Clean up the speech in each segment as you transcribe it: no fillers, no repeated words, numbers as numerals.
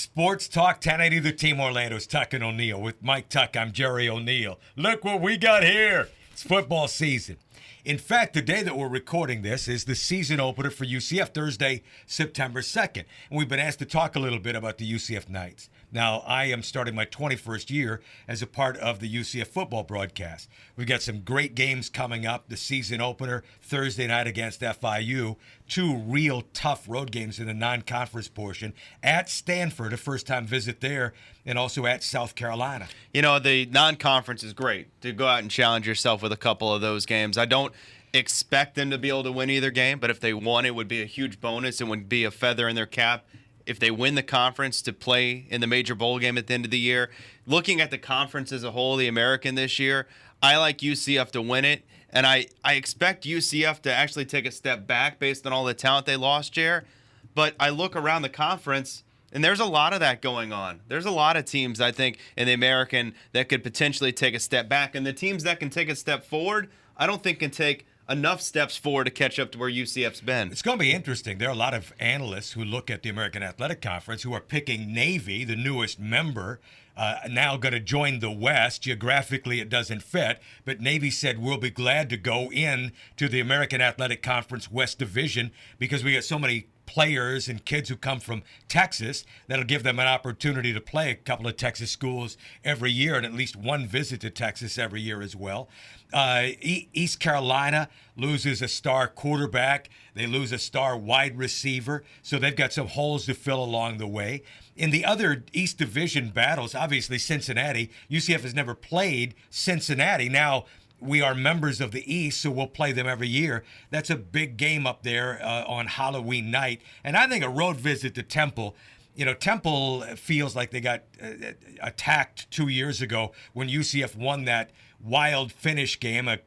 Sports Talk 1080 The Team Orlando's Tuck and O'Neill. With Mike Tuck, I'm Jerry O'Neill. Look what we got here. It's football season. In fact, the day that we're recording this is the season opener for UCF, Thursday, September 2nd. And we've been asked to talk a little bit about the UCF Knights. Now, I am starting my 21st year as a part of the UCF football broadcast. We've got some great games coming up. The season opener, Thursday night against FIU. Two real tough road games in the non-conference portion. At Stanford, a first-time visit there, and also at South Carolina. You know, the non-conference is great to go out and challenge yourself with a couple of those games. I don't expect them to be able to win either game, but if they won, it would be a huge bonus and would be a feather in their cap. If they win the conference, to play in the major bowl game at the end of the year. Looking at the conference as a whole, the American this year, I like UCF to win it, and I expect UCF to actually take a step back based on all the talent they lost, Jer. But I look around the conference, and there's a lot of that going on. There's a lot of teams, I think, in the American that could potentially take a step back. And the teams that can take a step forward, I don't think can take enough steps forward to catch up to where UCF's been. It's going to be interesting. There are a lot of analysts who look at the American Athletic Conference who are picking Navy, the newest member, now going to join the West. Geographically, it doesn't fit, but Navy said we'll be glad to go in to the American Athletic Conference West Division because we got so many players and kids who come from Texas that'll give them an opportunity to play a couple of Texas schools every year and at least one visit to Texas every year as well. East Carolina loses a star quarterback. They lose a star wide receiver. So they've got some holes to fill along the way. In the other East Division battles, obviously Cincinnati, UCF has never played Cincinnati. Now, we are members of the East, so we'll play them every year. That's a big game up there on Halloween night. And I think a road visit to Temple, Temple feels like they got attacked 2 years ago when UCF won that wild finish game, a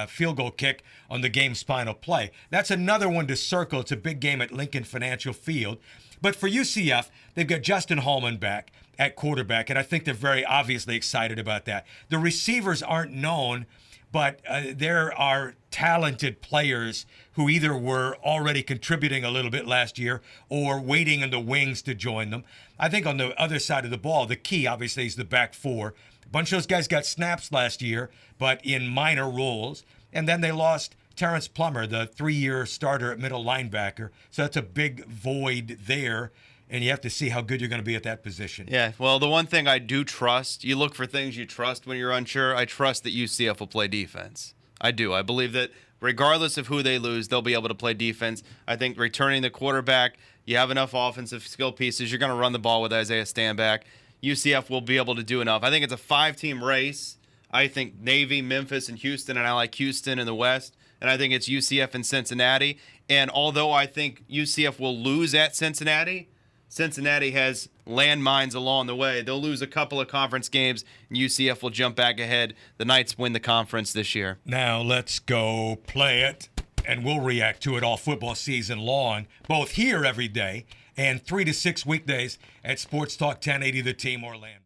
field goal kick on the game's final play. That's another one to circle. It's a big game at Lincoln Financial Field. But for UCF, they've got Justin Hallman back at quarterback, and I think they're very obviously excited about that. The receivers aren't known, but there are talented players who either were already contributing a little bit last year or waiting in the wings to join them. I think on the other side of the ball, the key obviously is the back four. A bunch of those guys got snaps last year, but in minor roles, and then they lost Terrence Plummer, the 3-year starter at middle linebacker. So that's a big void there. And you have to see how good you're going to be at that position. Yeah, well, the one thing I do trust, you look for things you trust when you're unsure. I trust that UCF will play defense. I do. I believe that regardless of who they lose, they'll be able to play defense. I think returning the quarterback, you have enough offensive skill pieces. You're going to run the ball with Isaiah Stanback. UCF will be able to do enough. I think it's a 5-team race. I think Navy, Memphis, and Houston, and I like Houston in the West. And I think it's UCF and Cincinnati. And although I think UCF will lose at Cincinnati, Cincinnati has landmines along the way. They'll lose a couple of conference games, and UCF will jump back ahead. The Knights win the conference this year. Now let's go play it, and we'll react to it all football season long, both here every day and 3 to 6 weekdays at Sports Talk 1080 The Team Orlando.